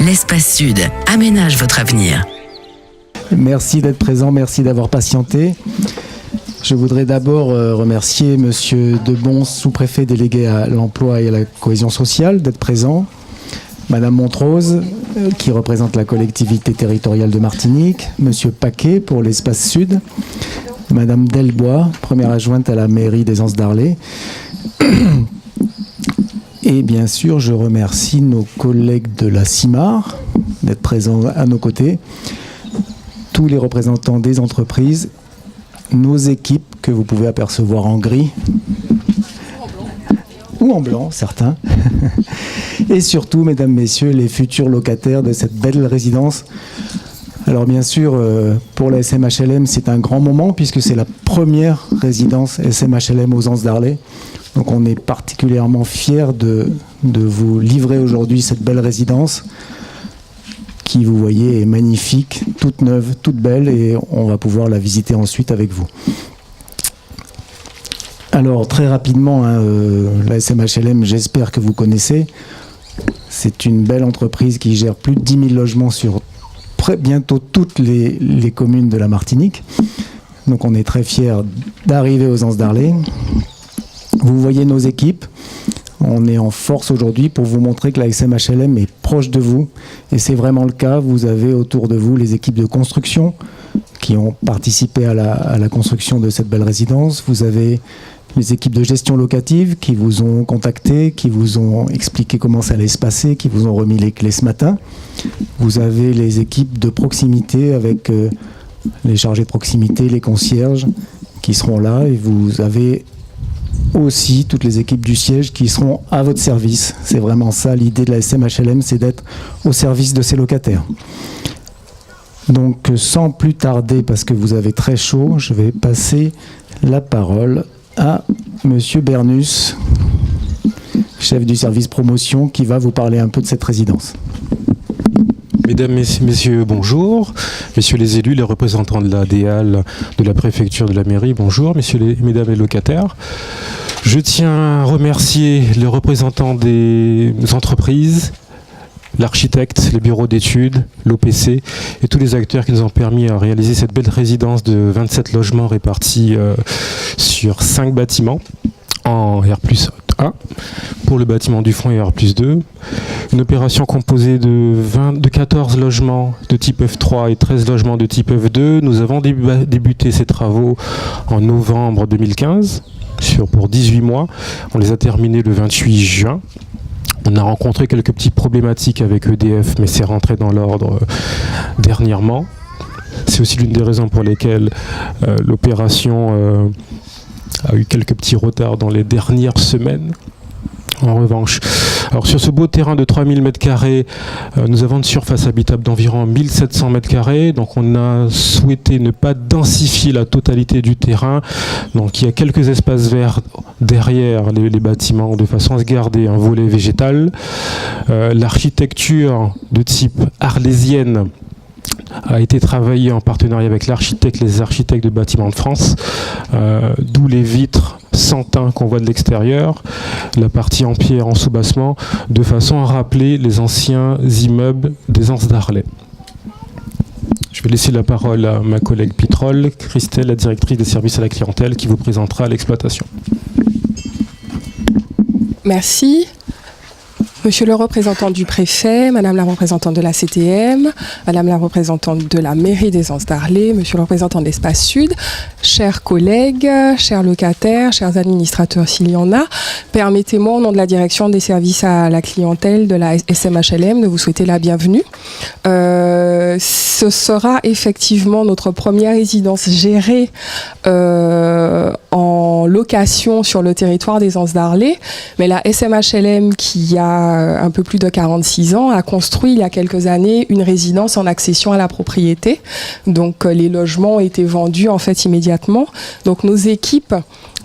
L'Espace Sud aménage votre avenir. Merci d'être présent, merci d'avoir patienté. Je voudrais d'abord remercier Monsieur Debon, sous-préfet délégué à l'emploi et à la cohésion sociale, d'être présent. Madame Montrose, qui représente la collectivité territoriale de Martinique. Monsieur Paquet pour l'Espace Sud. Madame Delbois, première adjointe à la mairie des Anses d'Arlé. Et bien sûr, je remercie nos collègues de la CIMAR d'être présents à nos côtés, tous les représentants des entreprises, nos équipes que vous pouvez apercevoir en gris, ou en blanc, certains, et surtout, mesdames, messieurs, les futurs locataires de cette belle résidence. Alors bien sûr, pour la SMHLM, c'est un grand moment puisque c'est la première résidence SMHLM aux Anses d'Arlé. Donc on est particulièrement fiers de vous livrer aujourd'hui cette belle résidence qui, vous voyez, est magnifique, toute neuve, toute belle, et on va pouvoir la visiter ensuite avec vous. Alors très rapidement, la SMHLM, j'espère que vous connaissez. C'est une belle entreprise qui gère plus de 10 000 logements sur bientôt toutes les communes de la Martinique. Donc on est très fiers d'arriver aux Anses d'Arlé. Vous voyez nos équipes. On est en force aujourd'hui pour vous montrer que la SMHLM est proche de vous. Et c'est vraiment le cas. Vous avez autour de vous les équipes de construction qui ont participé à la construction de cette belle résidence. Vous avez les équipes de gestion locative qui vous ont contacté, qui vous ont expliqué comment ça allait se passer, qui vous ont remis les clés ce matin. Vous avez les équipes de proximité avec les chargés de proximité, les concierges qui seront là. Et vous avez aussi toutes les équipes du siège qui seront à votre service. C'est vraiment ça l'idée de la SMHLM, c'est d'être au service de ses locataires. Donc sans plus tarder, parce que vous avez très chaud, je vais passer la parole à Monsieur Bernus, chef du service promotion, qui va vous parler un peu de cette résidence. Mesdames, Messieurs, bonjour. Messieurs les élus, les représentants de la DEAL, de la préfecture, de la mairie, bonjour. Mesdames les locataires. Je tiens à remercier les représentants des entreprises, l'architecte, les bureaux d'études, l'OPC et tous les acteurs qui nous ont permis à réaliser cette belle résidence de 27 logements répartis sur 5 bâtiments en R+1 pour le bâtiment du fond et R+2. Une opération composée de 14 logements de type F3 et 13 logements de type F2. Nous avons débuté ces travaux en novembre 2015 pour 18 mois. On les a terminés le 28 juin. On a rencontré quelques petites problématiques avec EDF, mais c'est rentré dans l'ordre dernièrement. C'est aussi l'une des raisons pour lesquelles l'opération a eu quelques petits retards dans les dernières semaines. En revanche, alors sur ce beau terrain de 3000 m², nous avons une surface habitable d'environ 1700 m². Donc on a souhaité ne pas densifier la totalité du terrain. Donc il y a quelques espaces verts derrière les bâtiments de façon à se garder un volet végétal. L'architecture de type arlésienne a été travaillée en partenariat avec les architectes de bâtiments de France, d'où les vitres sans teint qu'on voit de l'extérieur, la partie en pierre en soubassement, de façon à rappeler les anciens immeubles des Anses d'Arlé. Je vais laisser la parole à ma collègue Pitrol, Christelle, la directrice des services à la clientèle, qui vous présentera l'exploitation. Merci. Monsieur le représentant du préfet, Madame la représentante de la CTM, Madame la représentante de la mairie des Anses d'Arlé, Monsieur le représentant de l'Espace Sud, chers collègues, chers locataires, chers administrateurs s'il y en a, permettez-moi au nom de la direction des services à la clientèle de la SMHLM de vous souhaiter la bienvenue. Ce sera effectivement notre première résidence gérée en location sur le territoire des Anses d'Arlé, mais la SMHLM qui a un peu plus de 46 ans a construit il y a quelques années une résidence en accession à la propriété. Donc les logements ont été vendus en fait immédiatement. Donc nos équipes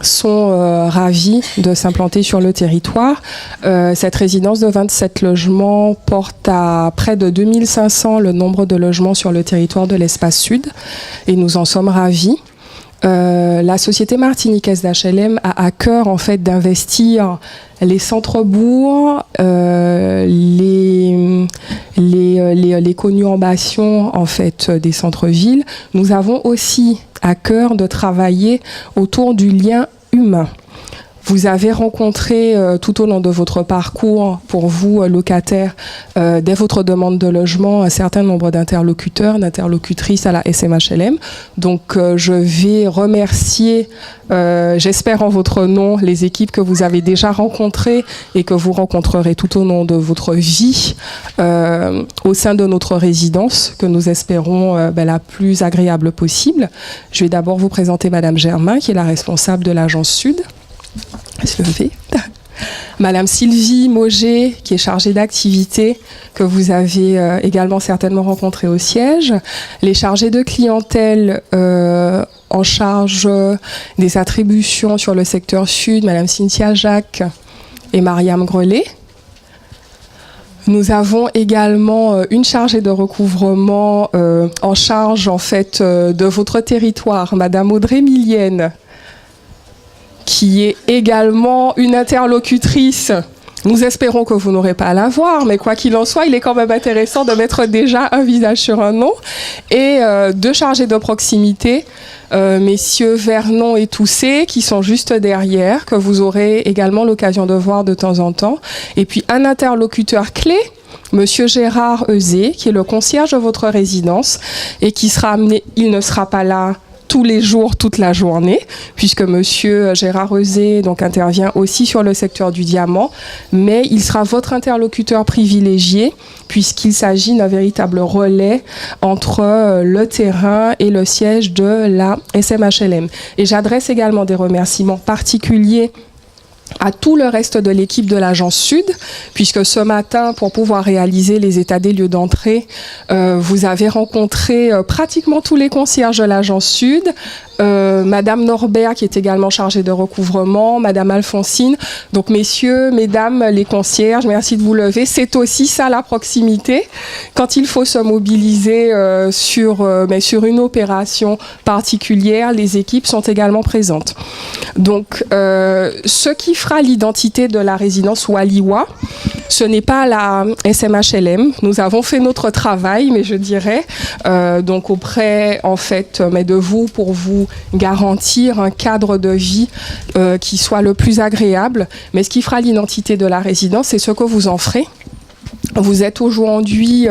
sont ravis de s'implanter sur le territoire. Cette résidence de 27 logements porte à près de 2500 le nombre de logements sur le territoire de l'Espace Sud et nous en sommes ravis. La société martiniquaise d'HLM a à cœur en fait d'investir les centres-bourgs, les l'éco-nuambation en fait des centres-villes, nous avons aussi à cœur de travailler autour du lien humain. Vous avez rencontré tout au long de votre parcours, pour vous, locataires, dès votre demande de logement, un certain nombre d'interlocuteurs, d'interlocutrices à la SMHLM. Donc, je vais remercier, j'espère en votre nom, les équipes que vous avez déjà rencontrées et que vous rencontrerez tout au long de votre vie au sein de notre résidence, que nous espérons la plus agréable possible. Je vais d'abord vous présenter Madame Germain, qui est la responsable de l'agence Sud. Se lever. Madame Sylvie Mauger, qui est chargée d'activité, que vous avez également certainement rencontrée au siège. Les chargés de clientèle en charge des attributions sur le secteur sud, Madame Cynthia Jacques et Mariam Grelet. Nous avons également une chargée de recouvrement en charge en fait de votre territoire, Madame Audrey Milienne, qui est également une interlocutrice. Nous espérons que vous n'aurez pas à la voir, mais quoi qu'il en soit, il est quand même intéressant de mettre déjà un visage sur un nom. Et deux chargés de proximité, messieurs Vernon et Tousset, qui sont juste derrière, que vous aurez également l'occasion de voir de temps en temps. Et puis un interlocuteur clé, Monsieur Gérard Euzé, qui est le concierge de votre résidence et qui sera amené, il ne sera pas là tous les jours, toute la journée, puisque Monsieur Gérard Euzé donc intervient aussi sur le secteur du diamant, mais il sera votre interlocuteur privilégié, puisqu'il s'agit d'un véritable relais entre le terrain et le siège de la SMHLM. Et j'adresse également des remerciements particuliers à tout le reste de l'équipe de l'agence Sud, puisque ce matin, pour pouvoir réaliser les états des lieux d'entrée, vous avez rencontré pratiquement tous les concierges de l'agence Sud, Madame Norbert, qui est également chargée de recouvrement, Madame Alphonsine. Donc, messieurs, mesdames, les concierges, merci de vous lever. C'est aussi ça, la proximité. Quand il faut se mobiliser sur une opération particulière, les équipes sont également présentes. Donc, ce qui fera l'identité de la résidence Waliwa, ce n'est pas la SMHLM. Nous avons fait notre travail, mais je dirais, donc auprès, en fait, mais de vous, pour vous garantir un cadre de vie qui soit le plus agréable. Mais ce qui fera l'identité de la résidence, c'est ce que vous en ferez. Vous êtes aujourd'hui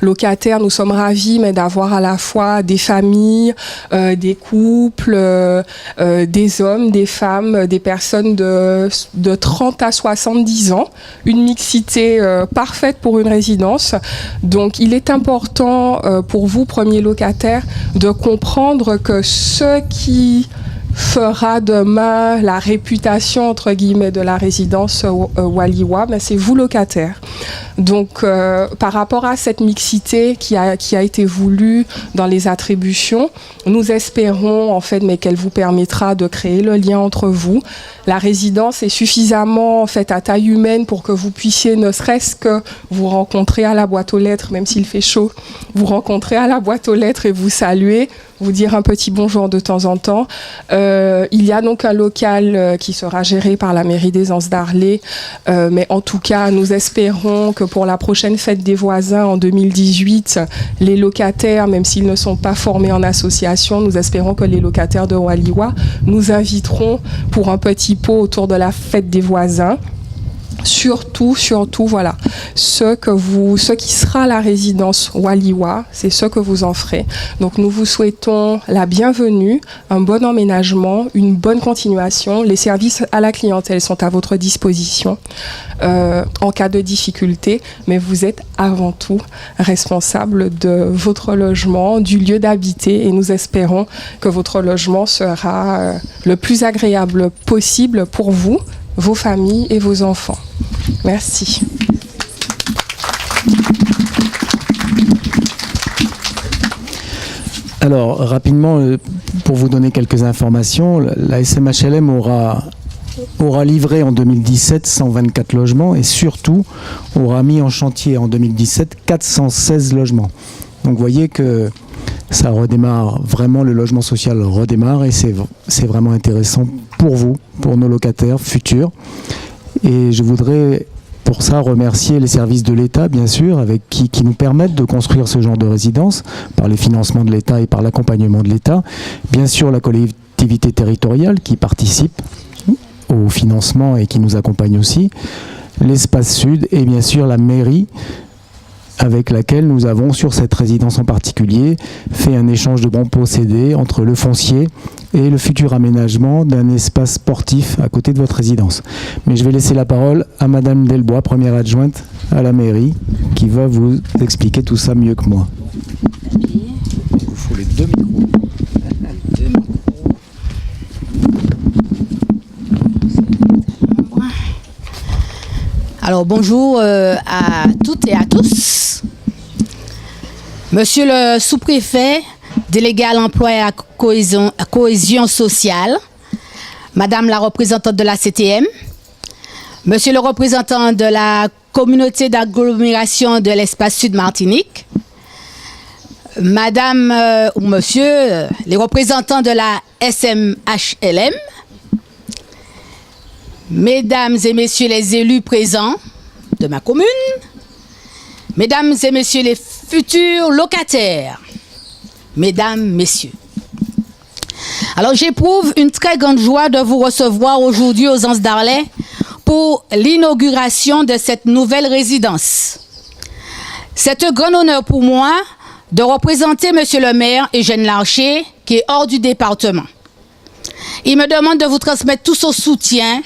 locataires, nous sommes ravis, mais d'avoir à la fois des familles, des couples, des hommes, des femmes, des personnes de 30 à 70 ans, une mixité parfaite pour une résidence. Donc il est important pour vous, premiers locataires, de comprendre que ce qui fera demain la réputation, entre guillemets, de la résidence Waliwa, mais c'est vous, locataires. Donc, par rapport à cette mixité qui a été voulue dans les attributions, nous espérons, en fait, mais qu'elle vous permettra de créer le lien entre vous. La résidence est suffisamment, en fait, à taille humaine pour que vous puissiez, ne serait-ce que vous rencontrer à la boîte aux lettres, même s'il fait chaud, vous rencontrer à la boîte aux lettres et vous saluer, vous dire un petit bonjour de temps en temps. Il y a donc un local qui sera géré par la mairie des Anses d'Arlé, mais en tout cas, nous espérons que pour la prochaine fête des voisins en 2018, les locataires, même s'ils ne sont pas formés en association, nous espérons que les locataires de Waliwa nous inviteront pour un petit pot autour de la fête des voisins. Surtout, voilà, ce qui sera la résidence Waliwa, c'est ce que vous en ferez. Donc nous vous souhaitons la bienvenue, un bon emménagement, une bonne continuation. Les services à la clientèle sont à votre disposition en cas de difficulté, mais vous êtes avant tout responsable de votre logement, du lieu d'habiter, et nous espérons que votre logement sera le plus agréable possible pour vous, vos familles et vos enfants. Merci. Alors, rapidement, pour vous donner quelques informations, la SMHLM aura livré en 2017 124 logements et surtout aura mis en chantier en 2017 416 logements. Donc, vous voyez que ça redémarre, vraiment le logement social redémarre et c'est vraiment intéressant pour vous, pour nos locataires futurs. Et je voudrais pour ça remercier les services de l'État, bien sûr, avec qui nous permettent de construire ce genre de résidence par les financements de l'État et par l'accompagnement de l'État. Bien sûr, la collectivité territoriale qui participe au financement et qui nous accompagne aussi. L'Espace Sud et bien sûr la mairie avec laquelle nous avons, sur cette résidence en particulier, fait un échange de bons procédés entre le foncier et le futur aménagement d'un espace sportif à côté de votre résidence. Mais je vais laisser la parole à Madame Delbois, première adjointe à la mairie, qui va vous expliquer tout ça mieux que moi. Il vous faut les deux micros. Alors bonjour à toutes et à tous. Monsieur le sous-préfet, délégué à l'emploi et à la cohésion sociale, Madame la représentante de la CTM, Monsieur le représentant de la communauté d'agglomération de l'Espace Sud Martinique, Madame ou Monsieur les représentants de la SMHLM, Mesdames et Messieurs les élus présents de ma commune, Mesdames et Messieurs les futurs locataires, Mesdames, Messieurs. Alors j'éprouve une très grande joie de vous recevoir aujourd'hui aux Anses d'Arlet pour l'inauguration de cette nouvelle résidence. C'est un grand honneur pour moi de représenter Monsieur le maire Eugène Larcher, qui est hors du département. Il me demande de vous transmettre tout son soutien,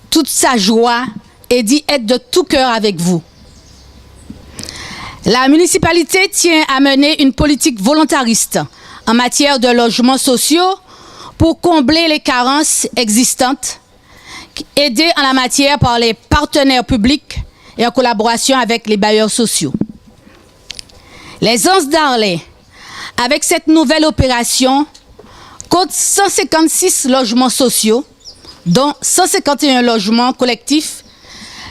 toute sa joie et d'y être de tout cœur avec vous. La municipalité tient à mener une politique volontariste en matière de logements sociaux pour combler les carences existantes, aidées en la matière par les partenaires publics et en collaboration avec les bailleurs sociaux. Les Anses d'Arlet, avec cette nouvelle opération, comptent 156 logements sociaux, dont 151 logements collectifs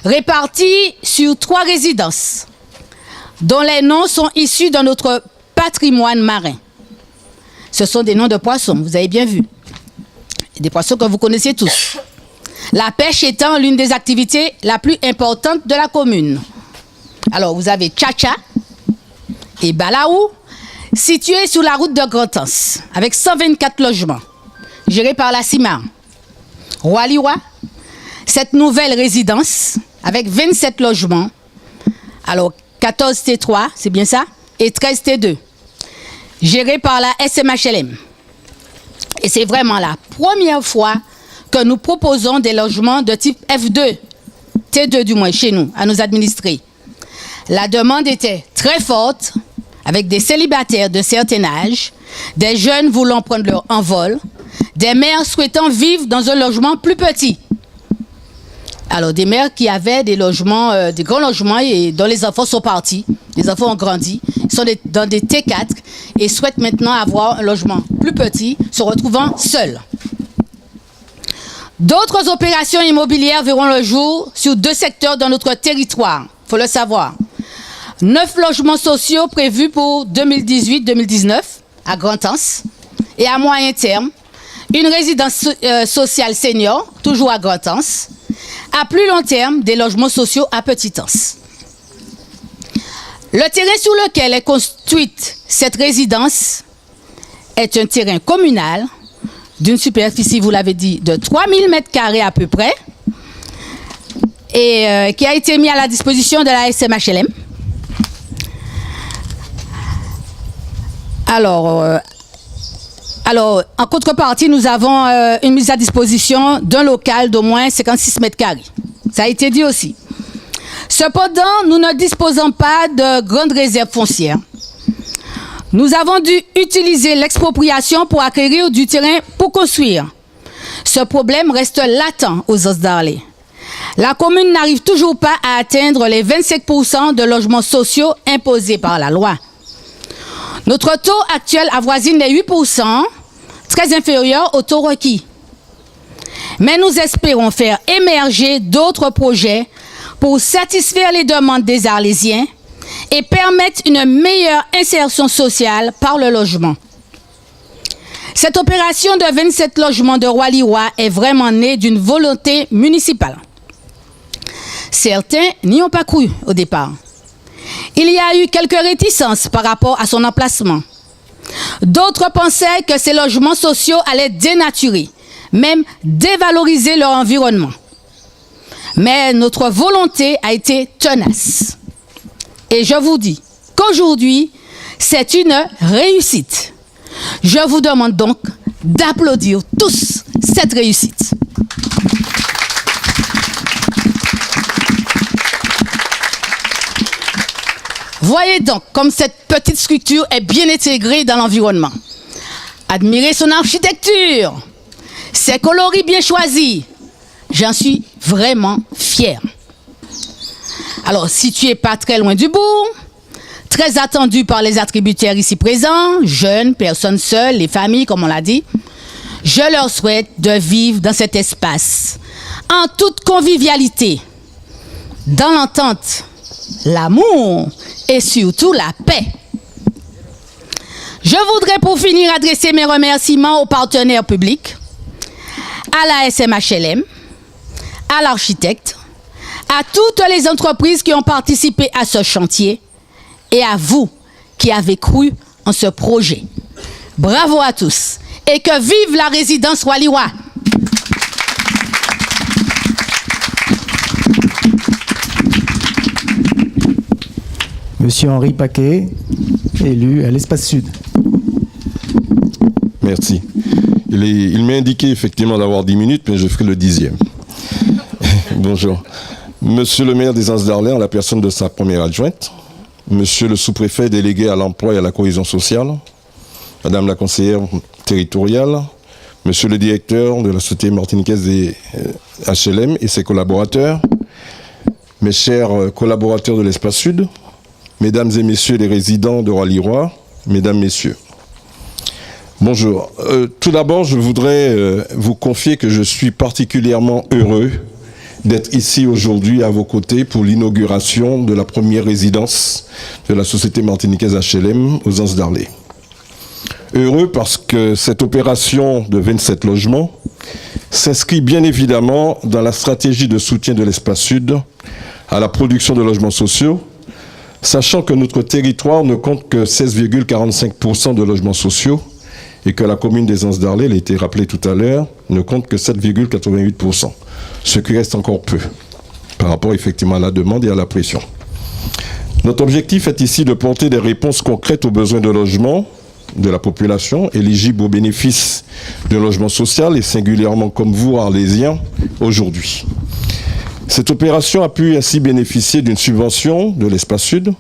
répartis sur 3 résidences, dont les noms sont issus de notre patrimoine marin. Ce sont des noms de poissons, vous avez bien vu. Des poissons que vous connaissez tous. La pêche étant l'une des activités la plus importante de la commune. Alors, vous avez Tchatcha et Balaou, situés sur la route de Grand-Anse, avec 124 logements, gérés par la CIMAR. Roi-Liwa, cette nouvelle résidence avec 27 logements, alors 14 T3, c'est bien ça, et 13 T2, gérés par la SMHLM. Et c'est vraiment la première fois que nous proposons des logements de type F2, T2 du moins chez nous, à nos administrés. La demande était très forte, avec des célibataires de certain âge, des jeunes voulant prendre leur envol, des mères souhaitant vivre dans un logement plus petit. Alors, des mères qui avaient des logements, des grands logements et dont les enfants sont partis, les enfants ont grandi, ils sont dans des T4 et souhaitent maintenant avoir un logement plus petit, se retrouvant seuls. D'autres opérations immobilières verront le jour sur 2 secteurs dans notre territoire, il faut le savoir. 9 logements sociaux prévus pour 2018-2019 à Grand-Anse et à moyen terme, une résidence sociale senior, toujours à Grand-Anse, à plus long terme, des logements sociaux à Petit-Anse. Le terrain sur lequel est construite cette résidence est un terrain communal d'une superficie, vous l'avez dit, de 3000 m² à peu près, et qui a été mis à la disposition de la SMHLM. Alors, en contrepartie, nous avons une mise à disposition d'un local d'au moins 56 m². Ça a été dit aussi. Cependant, nous ne disposons pas de grandes réserves foncières. Nous avons dû utiliser l'expropriation pour acquérir du terrain pour construire. Ce problème reste latent aux Anses d'Arlet. La commune n'arrive toujours pas à atteindre les 25% de logements sociaux imposés par la loi. Notre taux actuel avoisine les 8%, très inférieur au taux requis. Mais nous espérons faire émerger d'autres projets pour satisfaire les demandes des Arlésiens et permettre une meilleure insertion sociale par le logement. Cette opération de 27 logements de Roi-Liwa est vraiment née d'une volonté municipale. Certains n'y ont pas cru au départ. Il y a eu quelques réticences par rapport à son emplacement. D'autres pensaient que ces logements sociaux allaient dénaturer, même dévaloriser leur environnement. Mais notre volonté a été tenace. Et je vous dis qu'aujourd'hui, c'est une réussite. Je vous demande donc d'applaudir tous cette réussite. Voyez donc comme cette petite structure est bien intégrée dans l'environnement. Admirez son architecture, ses coloris bien choisis. J'en suis vraiment fière. Alors, situé pas très loin du bourg, très attendu par les attributaires ici présents, jeunes, personnes seules, les familles, comme on l'a dit, je leur souhaite de vivre dans cet espace en toute convivialité, dans l'entente, l'amour et surtout la paix. Je voudrais pour finir adresser mes remerciements aux partenaires publics, à la SMHLM, à l'architecte, à toutes les entreprises qui ont participé à ce chantier et à vous qui avez cru en ce projet. Bravo à tous et que vive la résidence Waliwa. Monsieur Henri Paquet, élu à l'Espace Sud. Merci. Il m'a indiqué effectivement d'avoir 10 minutes, mais je ferai le 10e. Bonjour. Monsieur le maire des Anses d'Arlay, en la personne de sa première adjointe, monsieur le sous-préfet délégué à l'emploi et à la cohésion sociale, madame la conseillère territoriale, monsieur le directeur de la Société martiniquaise des HLM et ses collaborateurs, mes chers collaborateurs de l'Espace Sud, mesdames et messieurs les résidents de Roi-Liroy, mesdames, messieurs. Bonjour. Tout d'abord, je voudrais vous confier que je suis particulièrement heureux d'être ici aujourd'hui à vos côtés pour l'inauguration de la première résidence de la Société martiniquaise HLM aux Anses d'Arlay. Heureux parce que cette opération de 27 logements s'inscrit bien évidemment dans la stratégie de soutien de l'Espace Sud à la production de logements sociaux, sachant que notre territoire ne compte que 16,45% de logements sociaux et que la commune des Anses d'Arlay, il a été rappelé tout à l'heure, ne compte que 7,88%, ce qui reste encore peu par rapport effectivement à la demande et à la pression. Notre objectif est ici de porter des réponses concrètes aux besoins de logement de la population éligible aux bénéfices d'un logement social et singulièrement comme vous, Arlésiens, aujourd'hui. Cette opération a pu ainsi bénéficier d'une subvention de l'Espace Sud,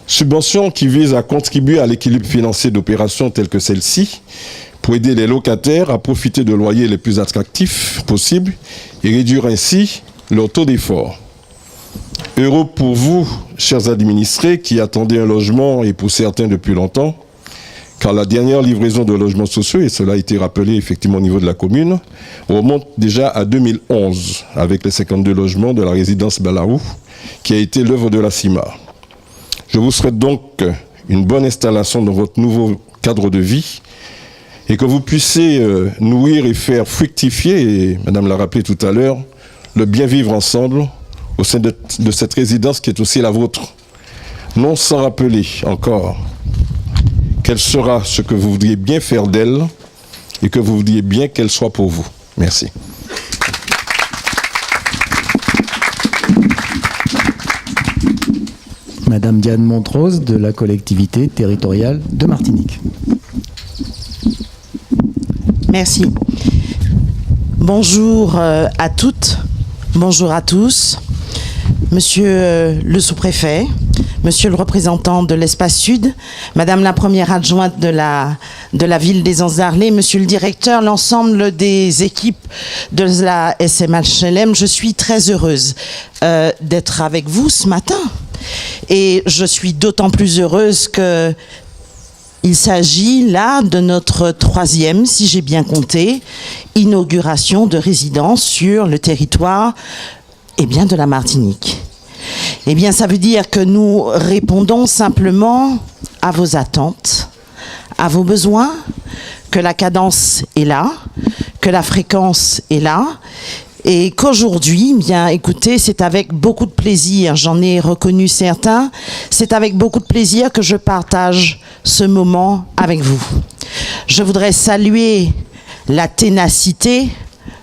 subvention qui vise à contribuer à l'équilibre financier d'opérations telles que celle-ci pour aider les locataires à profiter de loyers les plus attractifs possibles et réduire ainsi leur taux d'effort. Heureux pour vous, chers administrés, qui attendaient un logement et pour certains depuis longtemps, car la dernière livraison de logements sociaux, et cela a été rappelé effectivement au niveau de la commune, remonte déjà à 2011 avec les 52 logements de la résidence Balarou, qui a été l'œuvre de la CIMA. Je vous souhaite donc une bonne installation dans votre nouveau cadre de vie et que vous puissiez nourrir et faire fructifier, et Madame l'a rappelé tout à l'heure, le bien vivre ensemble au sein de cette résidence qui est aussi la vôtre. Non sans rappeler encore quel sera ce que vous voudriez bien faire d'elle et que vous voudriez bien qu'elle soit pour vous. Merci. Madame Diane Montrose de la collectivité territoriale de Martinique. Merci. Bonjour à toutes, bonjour à tous. Monsieur le sous-préfet, monsieur le représentant de l'Espace Sud, madame la première adjointe de la ville des Anses d'Arlay, monsieur le directeur, l'ensemble des équipes de la SMHLM, je suis très heureuse d'être avec vous ce matin. Et je suis d'autant plus heureuse que il s'agit là de notre 3e, si j'ai bien compté, inauguration de résidence sur le territoire de la Martinique. Eh bien, ça veut dire que nous répondons simplement à vos attentes, à vos besoins, que la cadence est là, que la fréquence est là, Et qu'aujourd'hui, bien écoutez, c'est avec beaucoup de plaisir, j'en ai reconnu certains, c'est avec beaucoup de plaisir que je partage ce moment avec vous. Je voudrais saluer la ténacité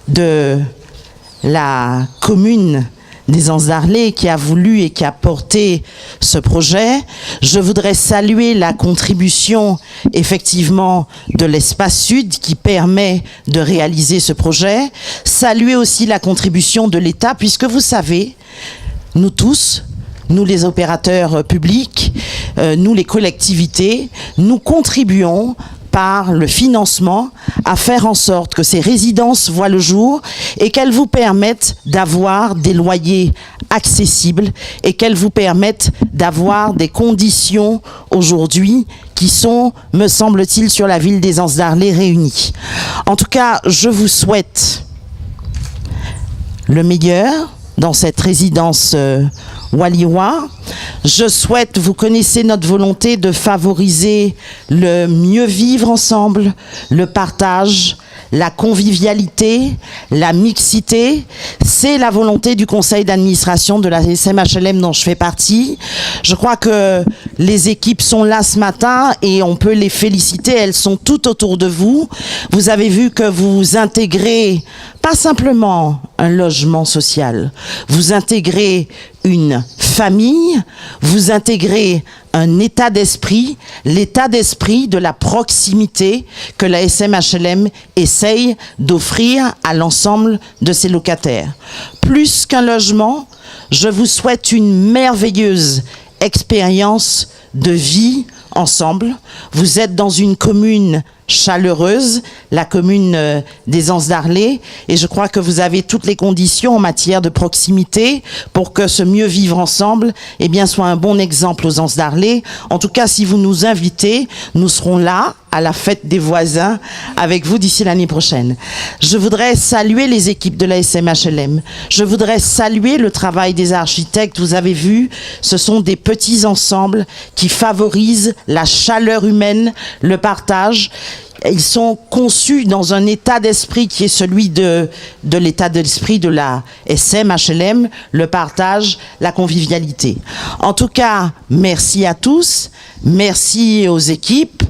de la commune des Anses-d'Arlé qui a voulu et qui a porté ce projet. Je voudrais saluer la contribution effectivement de l'Espace Sud qui permet de réaliser ce projet. Saluer aussi la contribution de l'État puisque vous savez, nous tous, nous les opérateurs publics, nous les collectivités, nous contribuons par le financement à faire en sorte que ces résidences voient le jour et qu'elles vous permettent d'avoir des loyers accessibles et qu'elles vous permettent d'avoir des conditions aujourd'hui qui sont, me semble-t-il, sur la ville des Anses-d'Arlé réunies. En tout cas, je vous souhaite le meilleur dans cette résidence Waliwa. Je souhaite, vous connaissez notre volonté de favoriser le mieux vivre ensemble, le partage, la convivialité, la mixité. C'est la volonté du conseil d'administration de la SMHLM dont je fais partie. Je crois que les équipes sont là ce matin et on peut les féliciter. Elles sont toutes autour de vous. Vous avez vu que vous intégrez pas simplement un logement social, vous intégrez une famille, vous intégrez un état d'esprit, l'état d'esprit de la proximité que la SMHLM essaye d'offrir à l'ensemble de ses locataires. Plus qu'un logement, je vous souhaite une merveilleuse expérience de vie ensemble. Vous êtes dans une commune chaleureuse, la commune des Anses-d'Arlé, et je crois que vous avez toutes les conditions en matière de proximité pour que ce mieux vivre ensemble eh bien, soit un bon exemple aux Anses-d'Arlé. En tout cas, si vous nous invitez, nous serons là à la fête des voisins avec vous d'ici l'année prochaine. Je voudrais saluer les équipes de la SMHLM. Je voudrais saluer le travail des architectes. Vous avez vu, ce sont des petits ensembles qui favorisent la chaleur humaine, le partage. Ils sont conçus dans un état d'esprit qui est celui de l'état d'esprit de la SMHLM, le partage, la convivialité. En tout cas, merci à tous, merci aux équipes,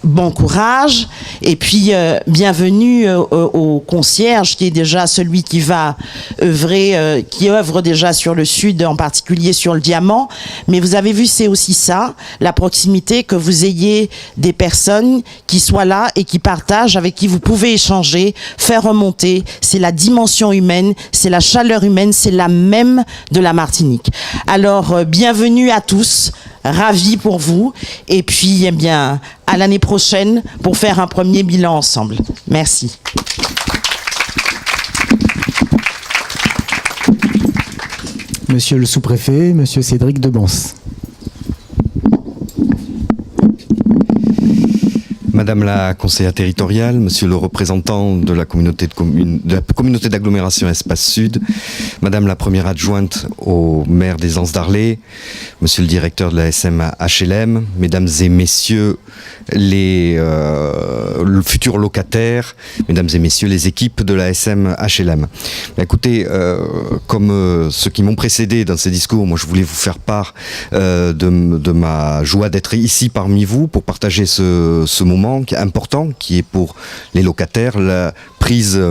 bon courage et puis bienvenue au concierge qui est déjà celui qui va œuvrer, qui œuvre déjà sur le Sud, en particulier sur le Diamant. Mais vous avez vu, c'est aussi ça, la proximité, que vous ayez des personnes qui soient là et qui partagent, avec qui vous pouvez échanger, faire remonter. C'est la dimension humaine, c'est la chaleur humaine, c'est la même de la Martinique. Alors, bienvenue à tous. Ravi pour vous et puis eh bien à l'année prochaine pour faire un premier bilan ensemble. Merci. Monsieur le sous-préfet, monsieur Cédric Debance. Madame la conseillère territoriale, monsieur le représentant de la communauté d'agglomération Espace Sud, madame la première adjointe au maire des Anses-d'Arlé, monsieur le directeur de la SMHLM, mesdames et messieurs les futurs locataires, mesdames et messieurs les équipes de la SMHLM. Écoutez, comme ceux qui m'ont précédé dans ces discours, moi je voulais vous faire part de ma joie d'être ici parmi vous pour partager ce moment qui est important, qui est pour les locataires la prise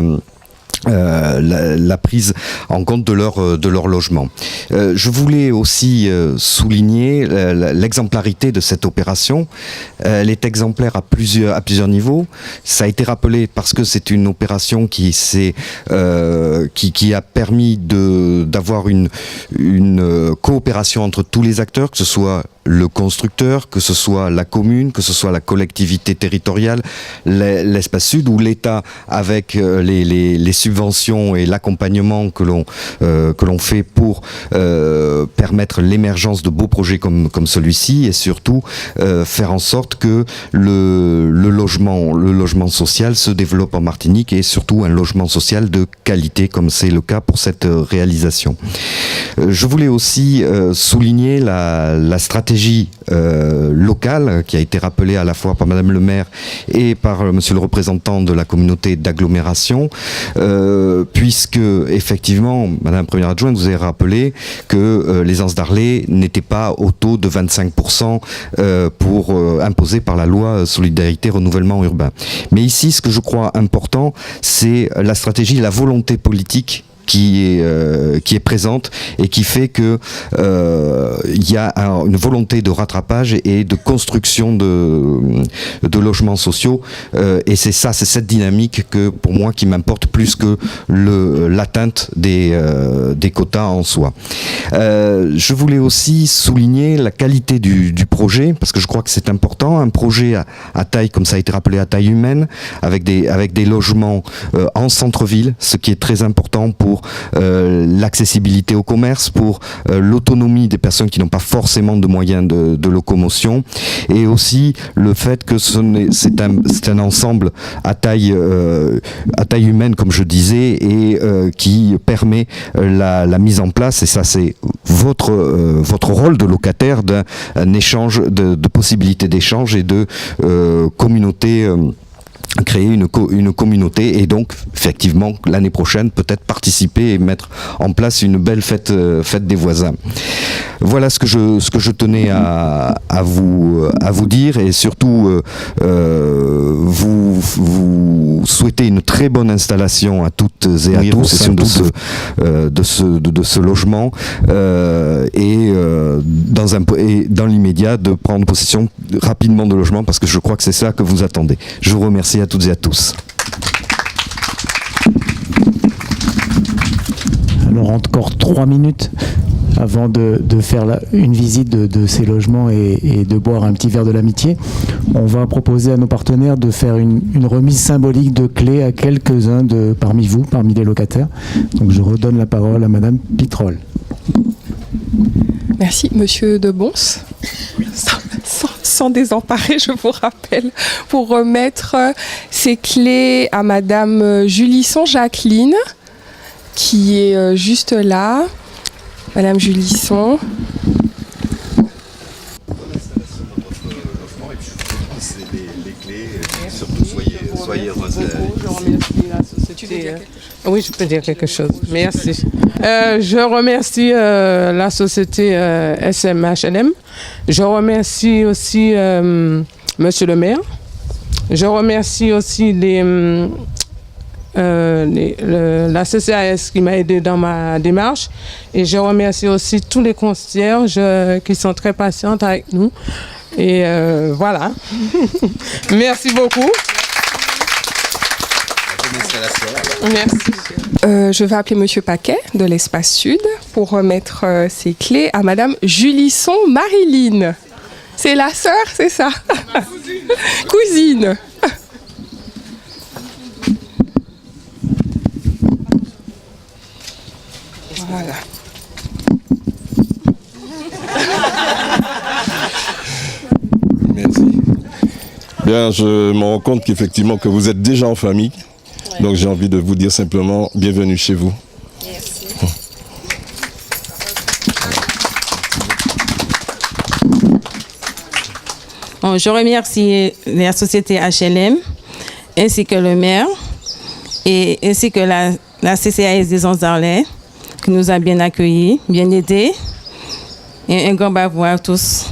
en compte de leur logement. Je voulais aussi souligner l'exemplarité de cette opération. Elle est exemplaire à plusieurs niveaux. Ça a été rappelé parce que c'est une opération qui a permis d'avoir une coopération entre tous les acteurs, que ce soit le constructeur, que ce soit la commune, que ce soit la collectivité territoriale, l'Espace Sud, ou l'État avec les subventions et l'accompagnement que l'on fait pour permettre l'émergence de beaux projets comme celui-ci, et surtout faire en sorte que le logement social se développe en Martinique, et surtout un logement social de qualité comme c'est le cas pour cette réalisation. Je voulais aussi souligner la stratégie stratégie locale qui a été rappelée à la fois par Madame le maire et par Monsieur le représentant de la communauté d'agglomération, puisque effectivement, Madame la première adjointe, vous avez rappelé que les Anses d'Arlé n'étaient pas au taux de 25% imposé par la loi Solidarité Renouvellement Urbain. Mais ici, ce que je crois important, c'est la stratégie, la volonté politique qui est présente et qui fait que il y a une volonté de rattrapage et de construction de logements sociaux, et c'est cette dynamique que pour moi qui m'importe plus que l'atteinte des quotas en soi. Je voulais aussi souligner la qualité du projet, parce que je crois que c'est important, un projet à taille, comme ça a été rappelé, à taille humaine, avec des logements en centre-ville, ce qui est très important pour l'accessibilité au commerce, pour l'autonomie des personnes qui n'ont pas forcément de moyens de locomotion, et aussi le fait que c'est un ensemble à taille humaine, comme je disais, et qui permet la mise en place, et ça c'est votre rôle de locataire, d'un échange, de possibilités d'échange et de communauté, créer une communauté, et donc effectivement l'année prochaine peut-être participer et mettre en place une belle fête des voisins. Voilà ce que je tenais à vous dire, et surtout vous souhaiter une très bonne installation à toutes et à tous de ce logement, et dans l'immédiat de prendre possession rapidement de logement, parce que je crois que c'est ça que vous attendez. Je vous remercie à toutes et à tous. Alors encore 3 minutes avant de faire une visite de ces logements et de boire un petit verre de l'amitié. On va proposer à nos partenaires de faire une remise symbolique de clés à quelques-uns parmi vous, parmi les locataires. Donc je redonne la parole à Madame Pitrol. Merci, Monsieur de Bons. Sans désemparer, je vous rappelle, pour remettre ces clés à Madame Julisson Jacqueline, qui est juste là. Madame Julisson. Oui, je peux dire quelque chose. Merci. Je remercie la société SMHLM. Je remercie aussi Monsieur le maire. Je remercie aussi la CCAS qui m'a aidé dans ma démarche. Et je remercie aussi tous les concierges qui sont très patientes avec nous. Et voilà. Merci beaucoup. Merci. Je vais appeler Monsieur Paquet de l'Espace Sud pour remettre ses clés à Madame Julisson Marilyn. C'est la sœur, c'est ça? Cousine. Voilà. Merci. Bien, je me rends compte qu'effectivement que vous êtes déjà en famille. Ouais. Donc j'ai envie de vous dire simplement bienvenue chez vous. Merci. Bon, je remercie la société HLM ainsi que le maire et ainsi que la CCAS des Anses d'Arlé qui nous a bien accueillis, bien aidés. Et un grand bravo à tous.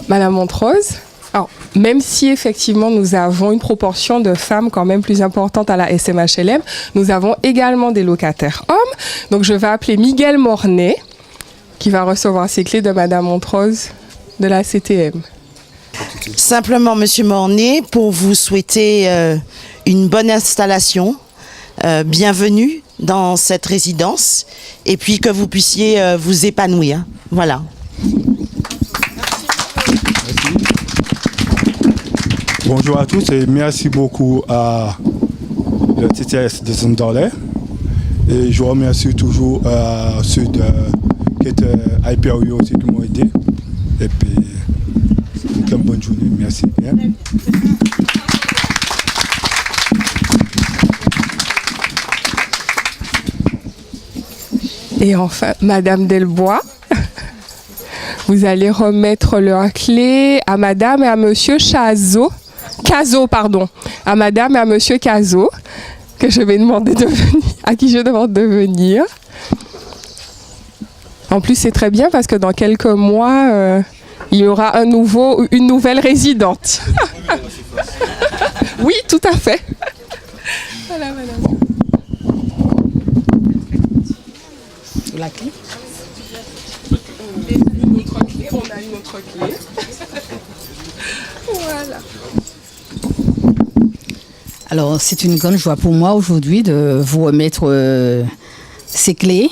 Madame Montrose, alors, même si effectivement nous avons une proportion de femmes quand même plus importante à la SMHLM, nous avons également des locataires hommes. Donc je vais appeler Miguel Mornay qui va recevoir ces clés de Madame Montrose de la CTM. Simplement, Monsieur Mornay, pour vous souhaiter une bonne installation, bienvenue dans cette résidence, et puis que vous puissiez vous épanouir. Voilà. Bonjour à tous et merci beaucoup à le TTS des Anses d'Arlé. Et je remercie toujours ceux qui étaient à Hyper-U aussi qui m'ont aidé. Et puis, une bonne journée. Merci. Et enfin, Madame Delbois, Vous allez remettre leurs clés à Madame et à Monsieur Cazot, pardon, à Madame et à Monsieur Cazot, que je vais demander de venir, à qui je demande de venir. En plus, c'est très bien parce que dans quelques mois, il y aura une nouvelle résidente. Oui, tout à fait. Voilà, madame. La clé. Une autre clé, on a une autre clé. Voilà. Alors, c'est une grande joie pour moi aujourd'hui de vous remettre ces clés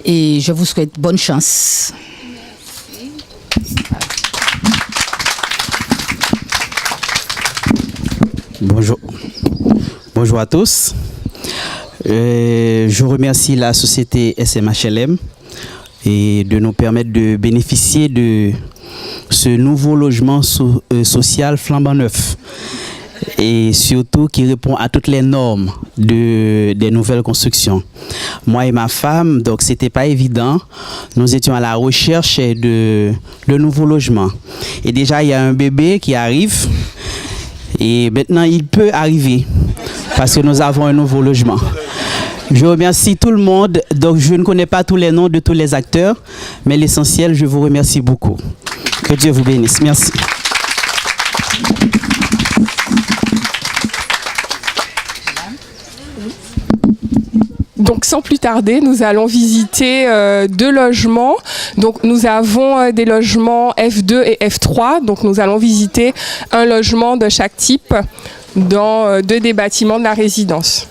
et je vous souhaite bonne chance. Bonjour. Bonjour à tous. Je remercie la société SMHLM et de nous permettre de bénéficier de ce nouveau logement social flambant neuf et surtout qui répond à toutes les normes des nouvelles constructions. Moi et ma femme, donc c'était pas évident. Nous étions à la recherche de nouveaux logements. Et déjà, il y a un bébé qui arrive. Et maintenant, il peut arriver parce que nous avons un nouveau logement. Je remercie tout le monde. Donc, je ne connais pas tous les noms de tous les acteurs, mais l'essentiel, je vous remercie beaucoup. Que Dieu vous bénisse. Merci. Donc sans plus tarder, nous allons visiter deux logements. Donc nous avons des logements F2 et F3. Donc nous allons visiter un logement de chaque type dans deux des bâtiments de la résidence.